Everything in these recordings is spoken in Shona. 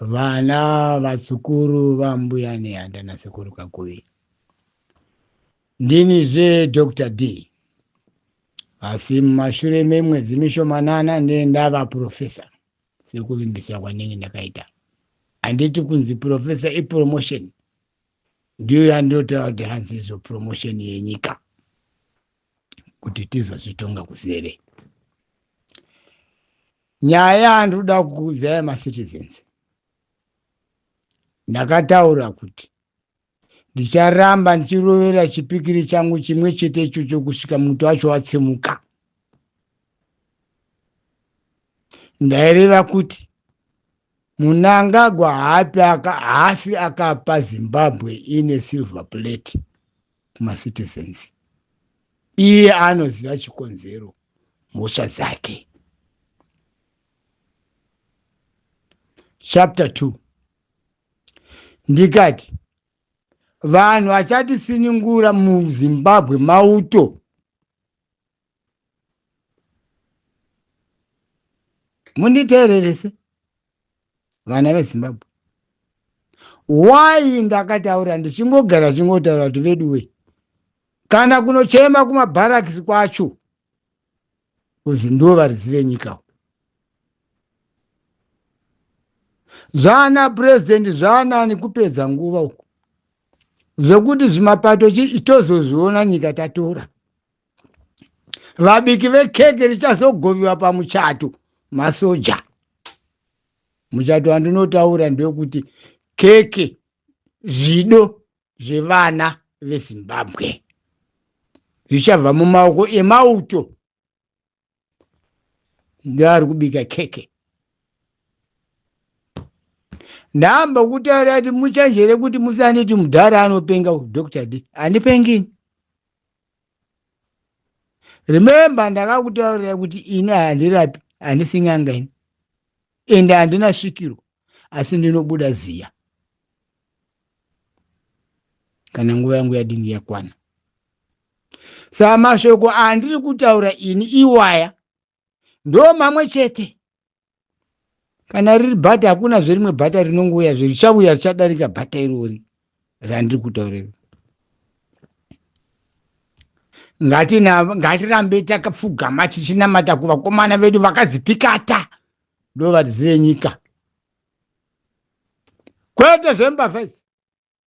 vana vatsukuru vambuya nehanda nasekuru Kakuvi. Ndinizve Dr. D. Asi mumashure memwedzi mishomanana ndava professor sekuvimbisa kwanenge ndakaita. Handiti kunzi professor ipromotion. Ndiyo yandotaura kuti hanzi izvo promotion yenyika kuti tizozvitonga kusere. Nyaya yandoda kukuudzai macitizens. Ndakataura kuti ndicharamba ndichirovera chipikiri changu chimwe chete ichocho kusvika muti wacho watsemuka. Ndaireva kuti Mnangagwa hafi akapa Zimbabwe ine silver plate kuma citizens. Iye anoziva chikonzero mhosva dzake. Chapter 2. Ndikati vanhu vachatisiningura muZimbabwe mauto. Munditeererese vana veZimbabwe. Why ndakataura ndichingogara chingotaura kuti veduwe kana kunochema kumabharakisi kwacho kuzi ndo varizive nyika. Zvana president zvanani kupedza nguva uku zvekuti zvimapato itozozviona nyika tatora. Vabiki vekeke richazogoviwa pamuchato masoja. Muchato wandinotaura ndewekuti keke zvido zvevana veZimbabwe zvichabva mumaoko emauto ndeari kubika keke. Ndamba kutaura kuti muchenjere kuti musaneti mudhara anopenga Dr. D. Handipengini. Remember ndakakutaurira kuti ini handirapi, handising'anga ini. Ende handina svikiro, asi ndinobuda ziya. Kana nguva yangu yadingi yakwana. Saka mashoko andiri kutaura ini iwaya ndo mamwe chete. Kana riri bhata hakuna zverimwe bhata rinongouya richauya richadarika bhata irori randiri kutaurira. Ngatirambe takapfugama tichinamata kuvakomana vedu vakadzipikata ndo varizive nyika. Kwete zvembavha idzi.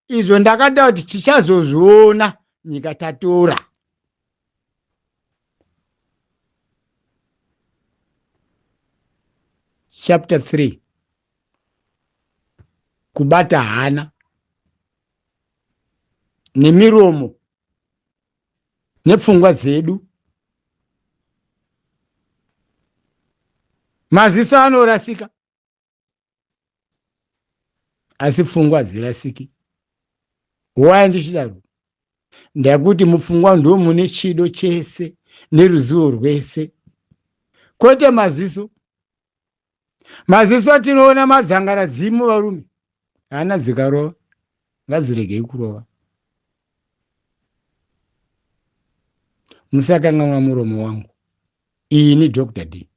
Izvo ndakada kuti tichazozviona nyika tatora. Chapter 3. Kubata hana nemiromo nepfungwa dzedu. Maziso anorasika asi pfungwa hadzirasiki. Why ndichidaro? Ndekuti mupfungwa ndo mune chido chese neruzivo rwese. Kwete maziso. Maziso tinoona madzangaradzimu varume. Hana dzikarova. Ngadziregei kurova. Musakanganwa muromo wangu. Iyi ni Dr. D.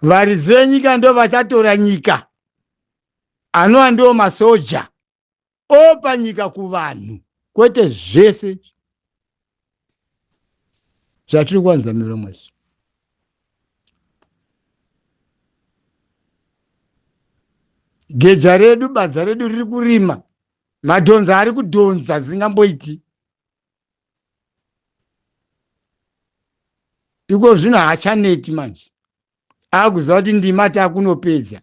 Varizive nyika ndo vachatora nyika. Anova ndo masoja. Opa nyika kuvanhu. Kwete zvese zvatiri kuwanza miromo izvi. Geja redu, badza redu riri kurima. Madhonza ari kudhonza zingamboiti. Iko zvino haachaneti manje. Akuziva kuti ndima takunopedza.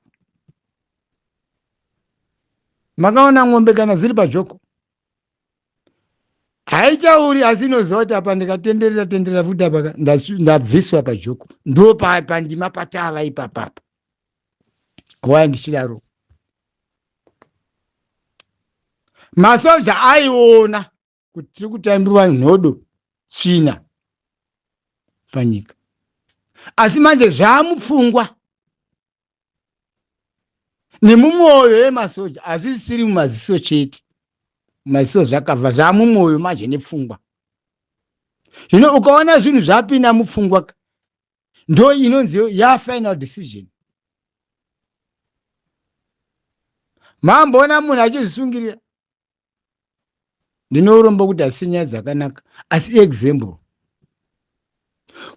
Makaona ng'ombe kana ziri pajoko. Haichauri asi inoziva kuti apa ndikatenderera futi apa ndabviswa pajoko. Ndo pandima patava ipapapa. Waya ndichidaro. Masoja aiona kuti tiri kutambiwa nhodo China panyika. Asi manje zvamupfungwa nemumwoyo yemasoja hazvisiri mumaziso chete. Maziso zvakabva zvamumwoyo manje nepfungwa. Ukaona zvinhu zvapinda mupfungwa ndo inonzi ya final decision. Mamboona munhu achizvisungirira. Ndinouromba kuti asinya dzakanaka, asi example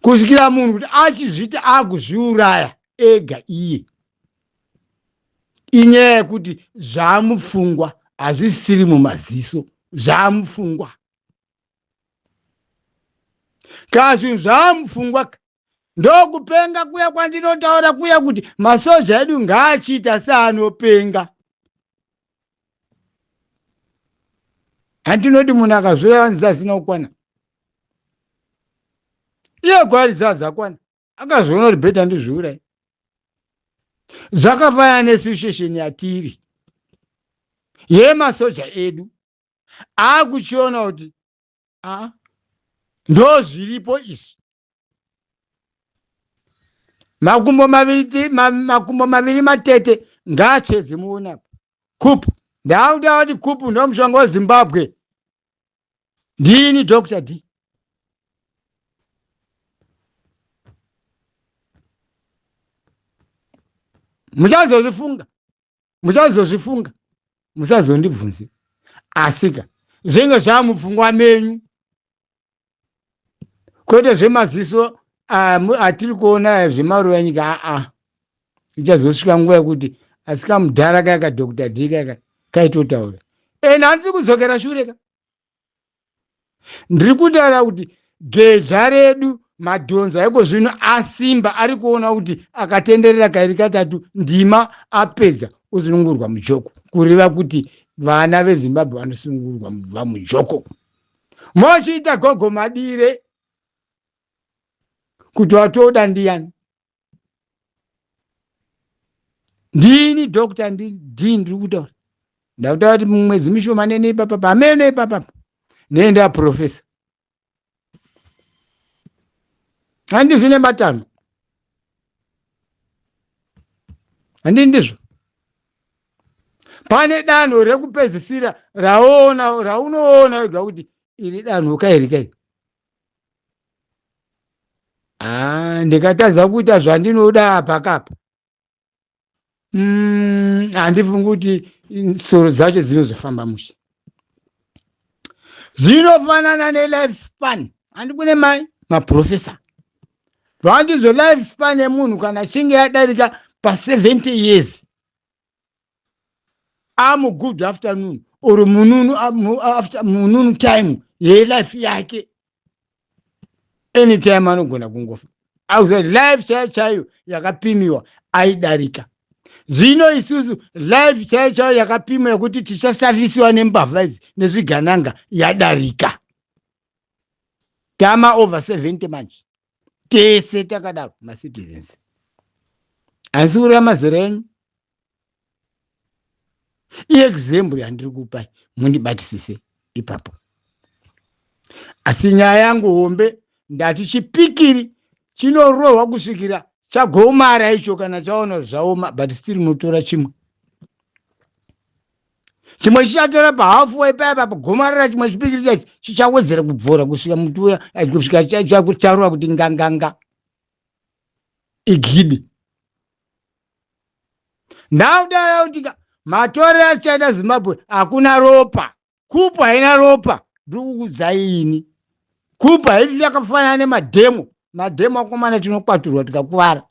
kusvikira munhu kuti achizviti akuzviuraya ega iye, inyaya yekuti zvaamupfungwa hazvisiri mumaziso, zvaamupfungwa. Kana zvinhu zvaamupfungwa ndokupenga kuya kwandinotaura kuya kuti masoja edu ngaachiita seanopenga. Handinoti munhu akazvireva nzasina kukwana, iye gwari dzazakwana akazviona kuti bhedha ndizviurai. Zvakafanana nesituation yatiri yemasoja edu akuchiona kuti ndo zviripo izvi. Makumbo maviri matete ngaachedze muonapo. Kupu ndauda kuti kupu ndo mushonga weZimbabwe. Ndini Dr. D. Muchazozvifunga musazondibvunze. Asika zvinge zvamupfungwa menyu, kwete zvemaziso atiri kuona zvemaruva nyika. Ichazosvika nguva yekuti asika mudhara kaka Dr. D kaka kaitotaura. Handisi kudzokera shure ka. Ndiri kutaura kuti geja redu madhonza eko zvino asimba, ari kuona kuti akatenderera kairi katatu ndima apedza uzunungurwa mujoko, kureva kuti vana veZimbabwe vanosungurwa mubva mujoko. Mochiita gogo madire kuti watoda ndiani. Ndini Dr. D ndiri kutaura. Ndakutaura kuti mwedzi mishomanene ipapa pamene ipapa nenda profesa. Handizvine matano. Handi ndizvo. Pane danho rekupedzisira raunoona wega kuti iri danho kairi kairi. Ndikatadza kuita zvandinoda pakapa. Handifungi kuti soro dzacho dzinozofamba mushe. Zvinofanana nelife span. Handikune maprofesa. Vandizo life span yemunhu kana chinge yadarika pa 70 years. A good afternoon or mununu time ye life yake. Anytime anogona kungofa. Auza life chayo yakapimiwa aidarika. Zvino isusu life chayo yakapimiwa yekuti tichasavisiwa nembavha idzi nezvigananga yadarika. Tama over 70 manje. Tese takadaro macitizens. Asi uri amazera enyu. Example yandiri kupai mundibatisise ipapo. Asi nyaya yangu hombe ndati chipikiri chinorohwa kusvikira chagomara icho kana chaona zvaoma, but still mutora chimwe. Chimwe chichatora pahafu wepaipa pagomarara chimwe chipikiri chachi chichawedzera kubvora kusvika mutu uya kusvika chakurwa kuti nganganga igidi. Ndaudara kuti matore achaida Zimbabwe hakuna ropa. Kupu haina ropa. Ndiri kukudzaini. Kupu haisi yakafanana nemadhemo. Madhemo akomana tinokwaturwa tikakuvara.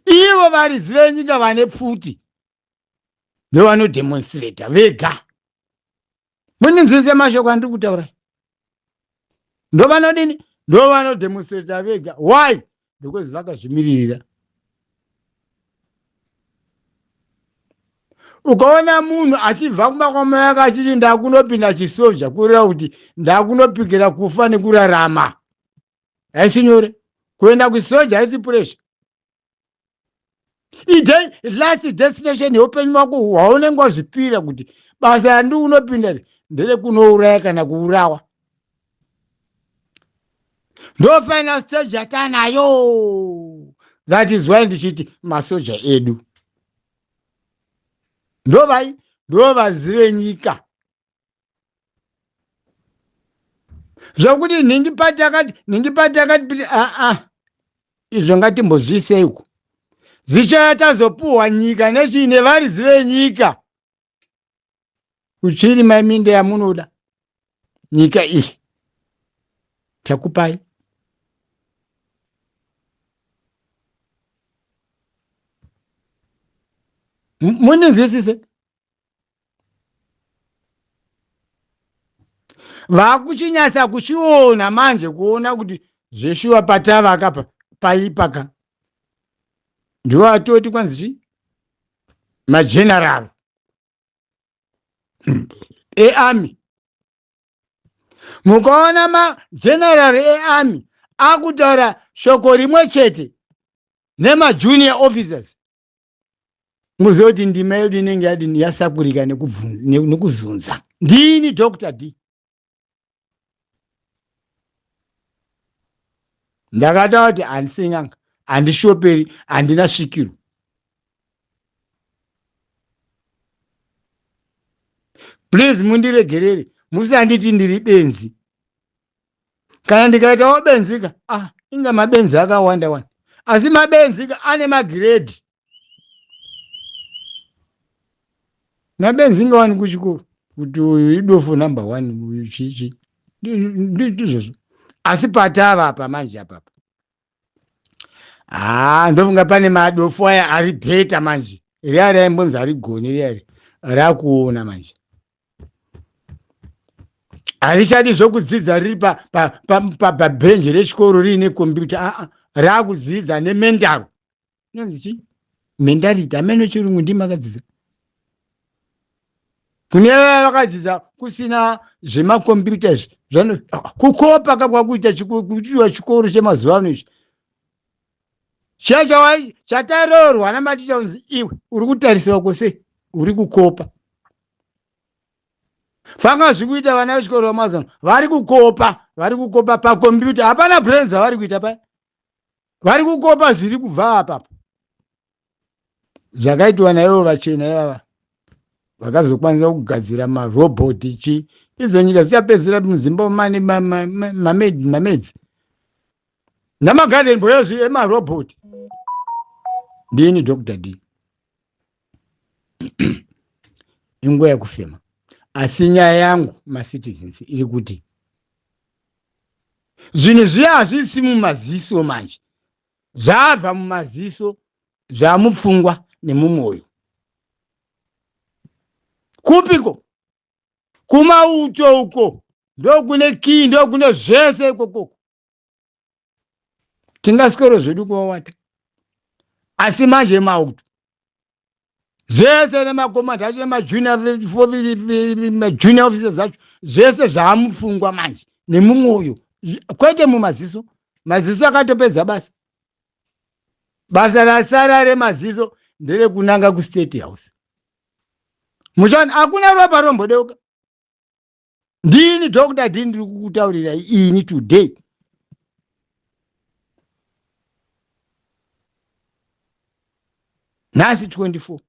Ivo varidzi venyika vane pfuti ndovanodemonstrata vega. Muninzise mashoko andiri kutaura. Ndovanodini? Ndovanodemonstrata vega. Why? Because vakazvimiririra. Ukaona munhu achibva kumakwama yake achiti ndakunopinda chisoja kureva kuti ndakunopikira kufa nekurarama. Haisi nyore. Kuenda kusoja haisi pressure. Last destination yeupenyu hwako hwaunenge wazvipira kuti basa randi unopinda ndere kunouraya kana kuurawa. Ndo final stage yatanayo. That is why ndichiti masoja edu. Ndo vazive nyika. Zvokuti ningipati akati izvo ngatimbozviise uko. Zvichaya tazopuhwa nyika nezviine varidzi venyika. uchiri maminde yamunoda nyika iyi takupai. Munizwisise? Vakuchinyatsa kuchiona manje kuona kuti zveshuwa patavaka paipaka ndiwo atoti kwanzi majenerali earmy. Mukaona majenerali earmy akutaura shoko rimwe chete nemajunior officers, muzoti ndima yedu inenge yadini yasakurika nekuzunza. Ndini Dr. D. Ndakataura kuti handisinganga, handishoperi, handina svikiro. Please mundiregerere, musanditi ndiri benzi. Kana ndikaitawo benzika, inga mabenzi akawanda wanda. Asi mabenzika ane magiredi. Mabenzi ingawani kuchikoro kuti uyu idofo number 1 uyu chichi. Ndizvo. Asi patava apa manje apa. Ndofunga pane madofo aya ari beta manje. Riya imbonzi ari goni riya rakuona manje. Arichadi zvokudzidza riri pabhenji rechikoro riine kompyuta. Rakudzidza nemendaro. Inonzi chi? Mendarity. Ameno chirungu ndimi akadzidza. Kune vakadzidza kusina zvemakombiyuta izvi. Kukopa kakwakuita chikoro chemazuva ano izvi. Chataroorwa namaticha kunzi iwe uri kutariswa kwose uri kukopa. Fanga zvikuita vana vechikoro vamazuva ano vari kukopa pakombiyuta. Hapana brains vari kuita paya. Vari kukopa zviri kubva apapo. Zvakaitwa naivo vachena ivava vakazokwanisa kugadzira marobhoti chi. Idzo nyika dzichapedzera muZimbabwe mane mamedzi namagarden boys emarobhoti. Ndini Dr. D. Inguva yekufema. Asi nyaya yangu macitizens iri kuti zvinhu zviya hazvisi mumaziso manje. Zvabva mumaziso zvamupfungwa nemumwoyo. Kupiko kumauto uko ndokune kii, ndokune zvese ikoko. Tingasikoro zvedu kuwawata. Asi manje mauto zvese nemakomanda acho nemajunior officers acho zvese zvamupfungwa manje nemumwoyo, kwete mumaziso. Maziso akatopedza basa. Basa rasara remaziso ndere kunanga kuState House. Muchani hakuna ropa rombodeuka. Ndini Dr. D ndiri kukutaurira ini today. Nasi 24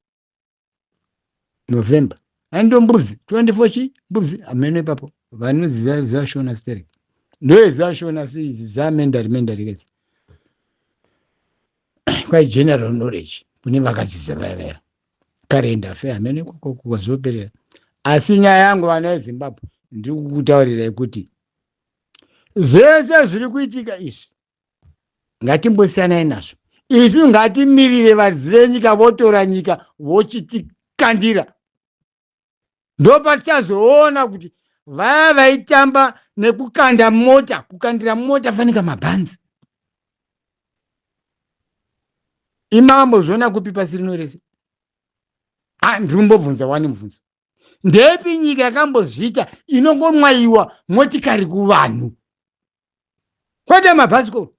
November. Ando mbuzi 24 chi mbuzi amene papo vanoziza zashona sterek. Ndo zashona si zamendari kezi. Kwa general knowledge kune vakadziza vaya. Karenda affair amene kwazoperera. Asi nyaya yangu vana veZimbabwe ndiri kukutaurira kuti zvese zviri kuitika izvi ngatimbosiyanai nazvo. Isu ngatimirire vadzidzi nyika votora nyika vochitikandira. Ndo patichazoona kuti vaya vaitamba nekukanda mota, kukandira mota fanika mabhanzi. Imambo zvoona kupi pasi rino rese. Ndiri kumbobvunza wani mubvunzo. Ndepi nyika yakambozviita inongomwaiwa motikari kuvanhu? Kwete mabhasikoro.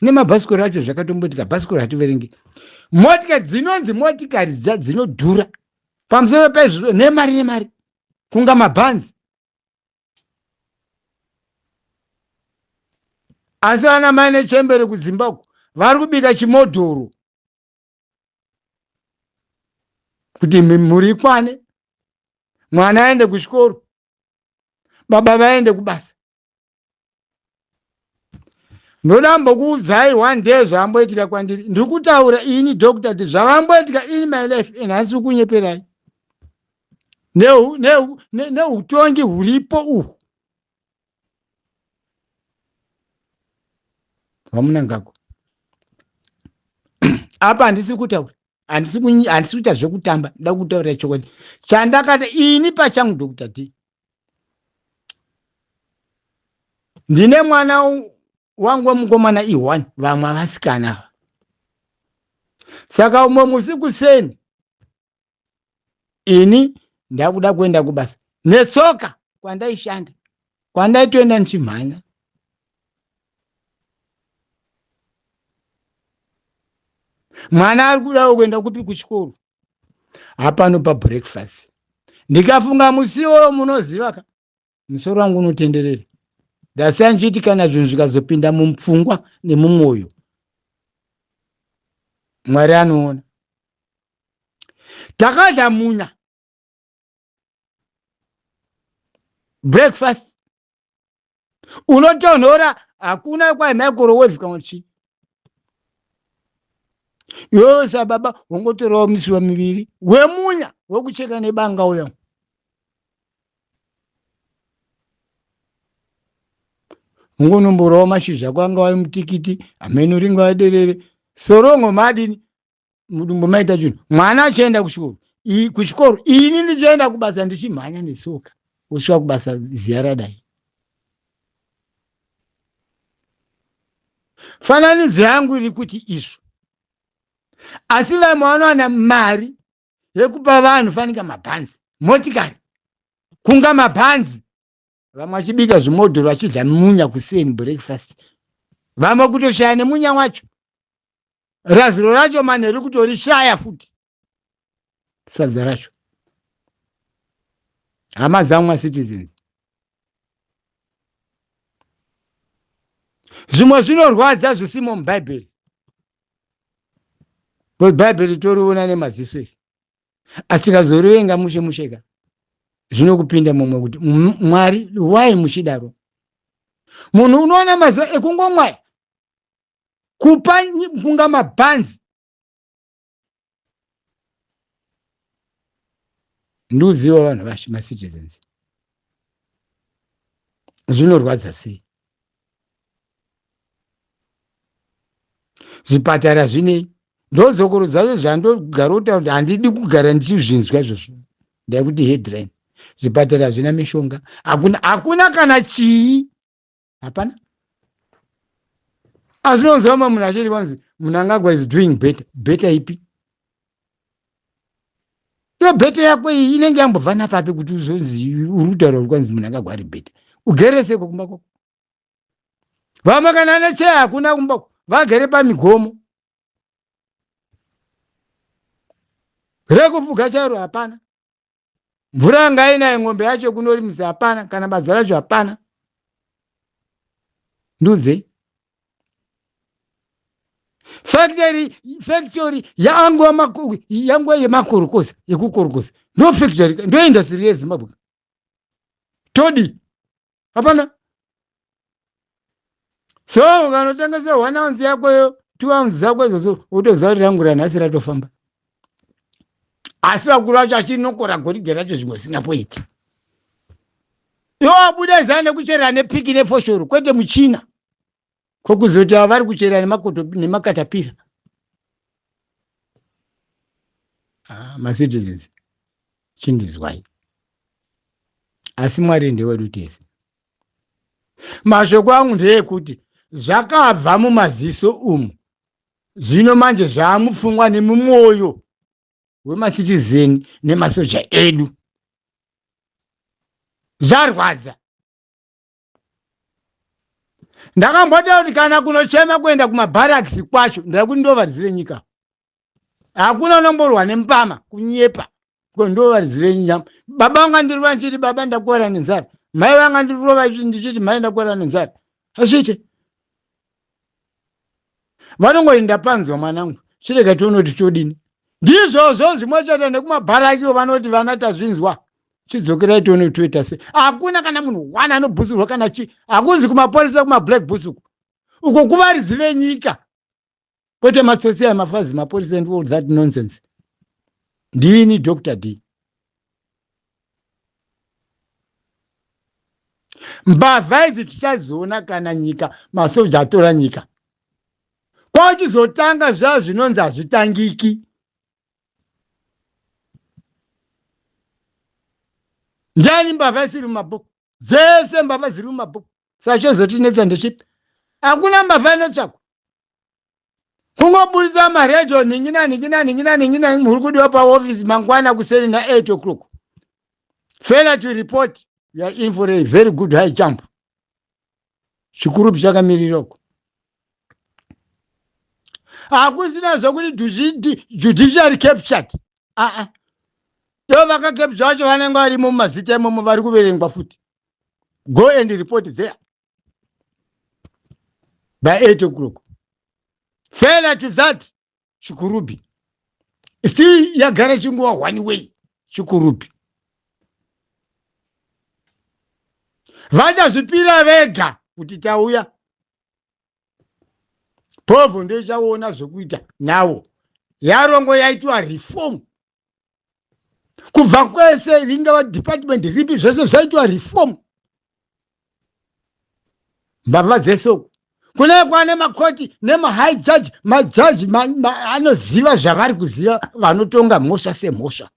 Nemabhasikoro acho zvakatombotika, bhasikoro hativerengi. Motikari dzinonzi motikari dzinodhura. Pamusoro pezvo nemari kunga mabhanzi. Asi vana mai nechembere kuZimbabwe vari kubika chimodhoro kuti muri kwane, mwana aende kuchikoro, baba vaende kubasa. Ndodamba kuudzai one day zvamboitika kwandiri. Ndiri kutaura ini Dr. D zvamboitika in my life and hasi kunyeperai. neutongi huripo uhu wamunangako. Apa handisi kutaura, handisi kuita zvekutamba, nda kutaura chokwadi chandakati ini pachangu. Dr. D, ndine mwana wangu wemukomana I1, vamwe vasikana. Saka umwe musi kuseni ini ndakuda kuenda kubasa netsoka kwandaishanda, kwandaitoenda nichimhanya. Mwana ari kuda kuenda kupi kuchikoro, hapano pabreakfast. Ndikafunga musiwo munoziva ka musoro wangu unotenderera. Dasi anchiti kana zvinhu zvikazopinda mupfungwa nemumwoyo, Mwari anoona. Takadya munya breakfast unotonhora, hakuna kwa microwave kana chi. Yosa baba wongotorawo misiwa miviri wemunya wekucheka nebanga uya. Ungonomborawo mashizha kwanga wayi mutikiti, ameno ringa waderere, sorongo madini mudumbu maita chinhu. Mwana achienda kuchikoro, ini ndichienda kubasa ndichimhanya netsoka kusvika kubasa ziya radai. Fananidzo yangu iri kuti izvo, asi vamwe vanowana mari yekupa vanhu fanika mabhanzi, motikari, kunga mabhanzi. Vamwe vachibika zvimodhoro vachidya munya kuseni breakfast, vamwe kutoshaya nemunya wacho. Raziro racho manheru kutorishaya futi sadza racho. Hama dzamwe citizens, zvimwe zvinorwadza zvisimo mubhaibheri, bhaibheri toriona nemaziso eri, asi tikazorivenga mushe musheka zvinokupinda mumwe kuti Mwari wai muchidaro. Munhu unoona maziso ekungomwaya kupa kunga mabhanzi. Nduziva vanhu vashi macitizens, zvinorwadza sei. Zvipatara zvinei, ndozokoro dzacho zvandogara kutaura kuti handidi kugara ndichizvinzwa izvozvo. Ndaikuti headline, zvipatara zvina mishonga, hakuna kana chii, hapana. Azvinonzwa munhu achiri kwanzi Mnangagwa is doing better. Better ipi? Iyo better yako iyi inenge yambobva napapi kuti uzonzi uri kutaura kwanzi Mnangagwa ari better? Ugereseko kumba kwako. Vamwe kana necheya hakuna kumba kwako, vagere pamigomo. Rekufuga chairo hapana. Mvura ngainaye ng'ombe yacho kunorimisa hapana, kana badza racho hapana. Ndudze factory yangu yemakorokosa yekukorokosa ndo factory, ndo industry yeZimbabwe. Todi hapana. So ukanotengesa 1 ounce yakoyo 2 ounce zako izvozvo utoziva kuti rangu ranhasi ratofamba. Asi vakuru vacho achinokora goridhe racho zvimwe singapoiti. Iwo abuda zana nekucherera nepiki nefoshoro, kwete muchina kokuzoti ava vari kucherera nemakatapira. Macitizens, chindizwai. Asi Mwari ndewedu tese. Mashoko angu ndeyekuti zvakabva mumaziso umu, zvino manje zvamupfungwa nemumwoyo wemacitizeni nemasoja edu. Zvarwadza. Ndakamboda kuti kana kunochema kuenda kumabharakisi kwacho, ndakuti ndovaridzire nyika. Hakuna unomborwa nempama kunyepa, ndovaridzire nyama. Baba vanga ndirova nchiti baba ndakuwara nenzara, mai vanga ndirova ndichiti mai ndakuwara nenzara. Azvite vanongoti ndapanzwa mwanangu, chireka tionoti chodini. Ndizvozvo zvimwe chete nekumabharakiwo vanoti vana tazvinzwa, chidzokerai tione toita sei. Hakuna kana munhu wana anobhusurwa kana chi, hakunzi kumaporisa kumablack books uko kuvaridzi venyika, kwete matsotsi amafazi maporisa and all that nonsense. Ndini Dr. D. mbavha idzi tichaziona kana nyika masoja atora nyika. Kwachizotanga zvaa zvinonzi hazvitangiki. Ndiani mbavha isiri mumabhuku? Dzese mbavha ziri mumabhuku. Sachozotinetsa ndechipi? Hakuna mbavha inotsvakwa. Kungoburitsa maredhiyo ningina muri kudiwa paofisi mangwana kuseri na8 o'clock. Failure to report, you are in for a very good high jump. Chikurupi chakamiriroko. Hakusina zvokuti judiciary captured. Dova kakapture vacho vanenge varimo mumazita imomo vari kuverengwa futi. Go and report there by 8 o'clock. Failure to that, Chikurubi. Still yagara chinguwa one way, Chikurubi. Vachazvipira vega kuti tauya. Povo ndechaona zvokuita nawo. Yarongo yaitwa reform. Kubva kwese ringava department ripi zvese zvaitwa reform. Mbavha dzesoko. Kune kwane makoti nema high judge, majaji anoziva zvavari kuziva vanotonga mhosva semhosva.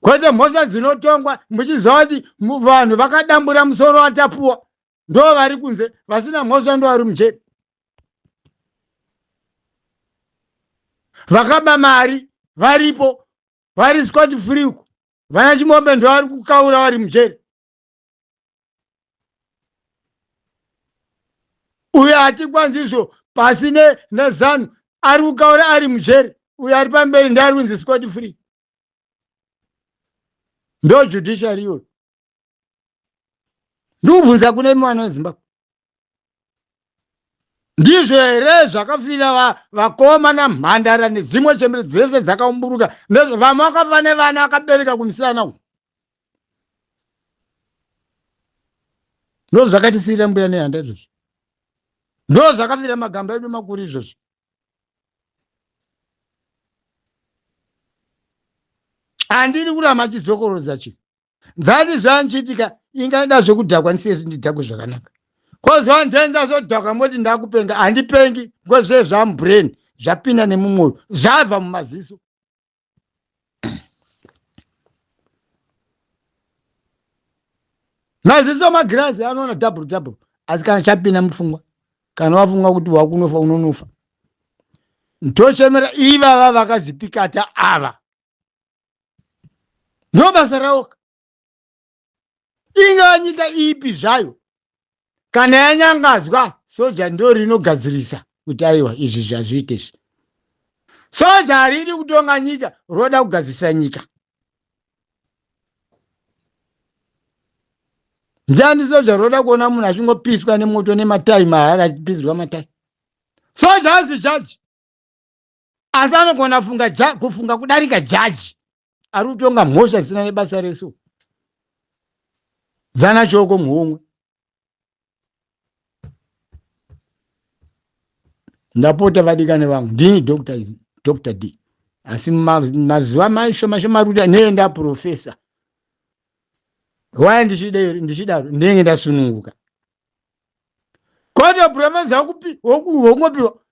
Kwete mhosva dzinotongwa muchiziva kuti vanhu vakadambura musoro watapuwa ndo vari kunze, vasina mhosva ndo vari mujeri. Vakaba mari varipo, vari scot free, vana chimombe ndo vari kukaura vari mujeri. Uyo hatikwanzizvo pasi nezanu ari kukaura ari mujeri, uyo ari pamberi ndo ari kunzi scot free. Ndo judiciary iyoyo. Ndubvunza kune mwana weZimbabwe. Ndizvo here zvakafira vakoma namhandara nedzimwe chembere dzese dzakaumburuka. Vamwe vakafa nevana vakabereka kumusana uku. Ndo zvakatisira mbuya nehanda izvozvo. Ndo zvakafira magamba edu makuru izvozvo. Handiri kuramba chidzokorodza chinhu. Ndati zvanchiitika ingada zvokudhakwa ndisiye ndidhakwe zvakanaka. Kozva ndenda zvodhakwa moti ndakupenga, handipengi ngozve zvamubrain zvapinda nemumwoyo zvabva mumaziso. Maziso magirazi anoona double asi kana chapinda mupfungwa kana wafunga kuti wakunofa unonofa. Ntochemera ivava vakazipikata ava. Ndo basa raoka. Ingava nyika ipi zvayo kana yanyangadzwa soja ndo rinogadzirisa kuti aiwa izvi zvazviite izvi. Soja haridi kutonga nyika, roda kugadzirisa nyika. Ndiani soja roda kuona munhu achingopiswa nemoto nematai mahara achipisirwa matai? Soja hazi jaji. Asi anogona kufunga kudarika jaji. Ari kutonga mhosva zisina nebasa resu. Zana shoko muhomwe. Ndapota vadikane vangu. Ndini Dr. D. Asi mazuva mashoma ruda nenda profesa. Waya ndichidaro ndenge ndasununguka. Koto profesa wokupiwa.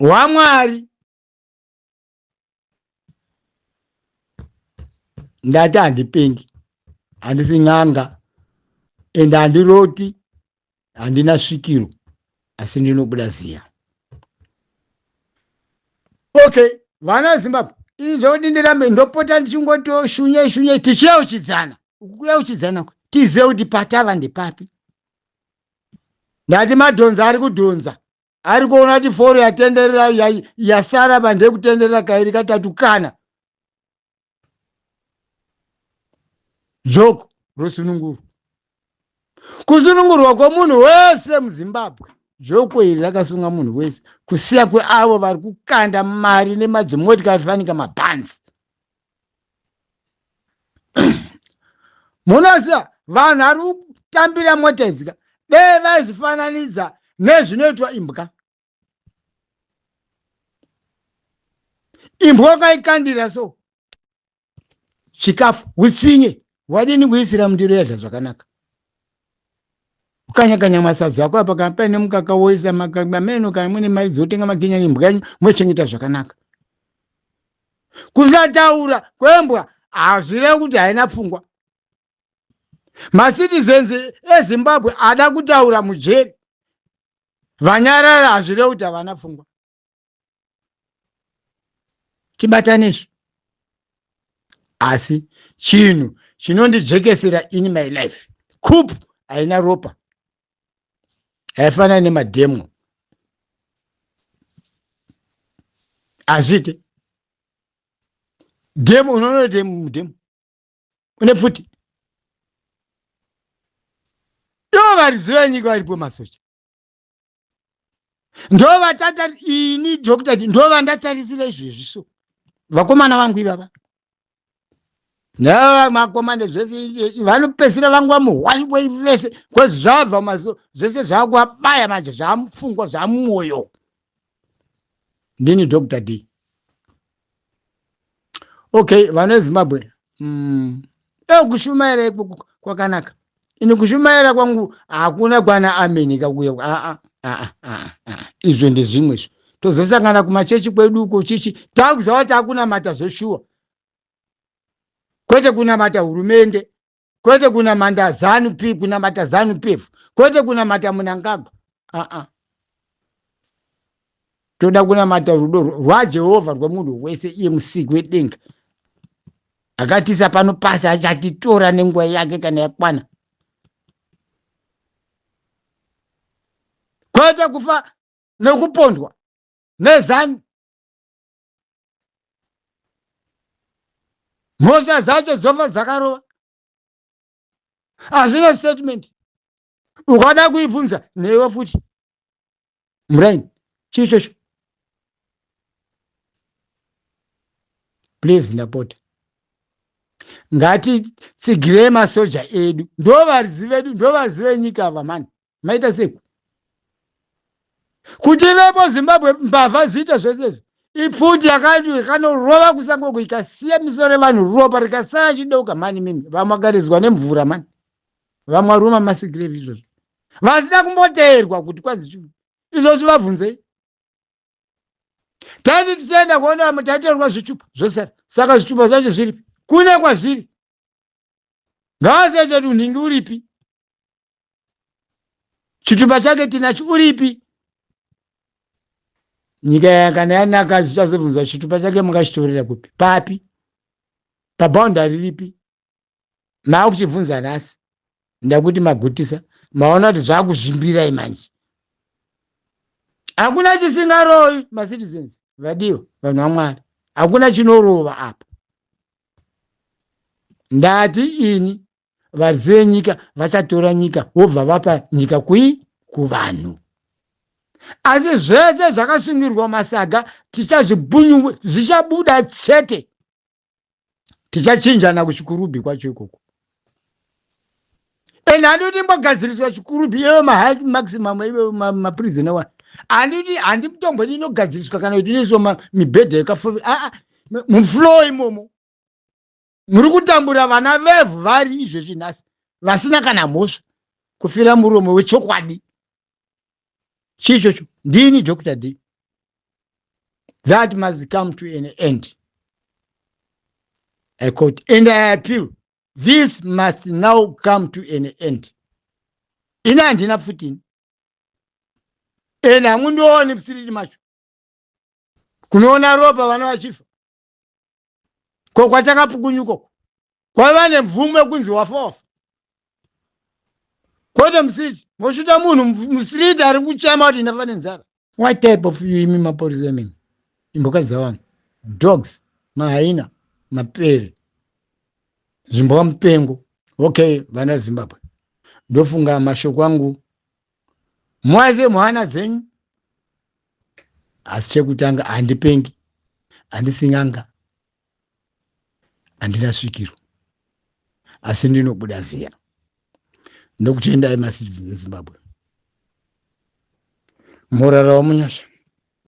Wamwari. Ndati handipengi. Handisi ng'anga. Ende handiroti. Handina svikiro. Asi ndinobuda ziya. Okay. Vana Zimbabwe. Ini zvekuti ndirambe ndopota ndichingoto shunye tichiyeuchidzana. Kuyeuchidzana tizive kuti patava ndepapi. Ndati madhonza ari kudhonza. Ari kuona kuti foro yatenderera yasara bande kutenderera kairi katatu kana. Joko rosununguru. Kusunungurwa kwomunhu wese muZimbabwe. Joko iri rakasunga munhu wese kusiya kweavo vari kukanda mari nemadzimotikari fanika mabhanzi. Munoziva vanhu vari kutambira mota idzika dai vaizvifananidza nezvinoitwa imbwa. Imbwa wakaikandira so. chikafu utsinye wadini kuisira mundiro yadha zvakanaka ukanyakanya masadza ako apa kana paine mukaka woisa mameno kana mune mari dzotenga makinyani mbwanyu mochengeta zvakanaka kusataura kwembwa hazvirevi kuti haina pfungwa macitizens eZimbabwe ada kutaura mujeri vanyarara hazvirevi kuti havana pfungwa tibatanizvo asi chinhu chinondijekesera in my life kupu haina ropa haifanani nemadhemo azvite dhemu unonoti mudhemu une pfuti ndo varidzi venyika varipo masocha ndo vatata ini Dr. D ndo vandatarisira izvezviso vakomana vangu ivava nava makomane zvese vanopesira vangwa muhwaiwei vese kwezi zvabva mazo zvese zvakuvabaya manje zvamufungwa zvamumwoyo ndini Dr. D. Okay, vana veZimbabwe kushumaira ikoko kwakanaka ini kushumaira kwangu hakuna kwana amenika kuya izvo ndezvimwe tozosangana kumachechi kwedu uko chichi takuziva kuti hakunamata zveshuwa kwete kunamata hurumende kwete kunamata ZANU-PF kunamata ZANU-PF kwete kunamata Mnangagwa toda kunamata rudo rwaJehovha rwemunhu wese iye musiki wedenga akatisa pano pasi achatitora nenguva yake kana yakwana kwete kufa nekupondwa nezani mhosva dzacho dzofa dzakarova hazvina statement ukada kuibvunza newe futi muraini chii chocho please ndapota ngatitsigirei masoja edu ndo varidzi vedu ndo varidzi venyika ava mani maita seku kuti vepo Zimbabwe mbavha ziita zvesezvo ipfuti yakanorova kusango ikasiya misoro yevanhu ropa rikasara chideuka mani mimi vamwe vakaridzwa nemvura mani vamwe varuma masigirevhi izvozvo vasina kumboteerwa kuti kwanzi izvozvo vabvunzei tati tichienda kuona mutateerwa zvichupa zvosara saka zvichupa zvacho zviripi kune kwazviri ngavasecho unhingi uripi chitupa chake tinacho uripi nyika yakana yanaka zvichazobvunza chitupa chake mungachitorera kupi papi pabhaundari ripi maakuchibvunza nhasi ndakuti magutisa maona kuti zvakuzvimbirai manje hakuna chisingarovi macitizens vadiwa vanhu vaMwari hakuna chinorova apa ndati ini varidzi venyika vachatora nyika vobva vapa nyika kuvanhu asi zvese zvakasungirwa masaga tichazvibhunyuwe zvichabuda chete tichachinjana kuchikurubhi kwacho ikoko ende handiti mbogadziriswa chikurubhi iwe mahigh maximum iwe maprizona wa handi mitombo inogadziriswa kana kuti inoiswa mibhedha yakafovera muflow imomo muri kutambura vana vevhu vari izvezvi nhasi vasina kana mhosva kufira muromo wechokwadi chichocho ndini Dr. D. That must come to an end. I quote, and I appeal, this must now come to an end. Ina handina pfutini ena hamundooni psiriri macho kunoona ropa vana vachifa kwatakapfukunyuko kwaiva nemvumo yekunzi wafa kwete musiriti mosvita munhu musiriti ari kuchema kuti ndafa nenzara. What type of you imi maporisa mimi imboka dzavanhu dogs mahaina mapere zvimbwa mupengo. Okay, vana Zimbabwe ndofunga mashoko angu mwaze mwana dzenyu asi chekutanga handipengi handisinganga handina svikiro asi ndinobuda ziya ndokutendai macitizens eZimbabwe morara wamunyasha.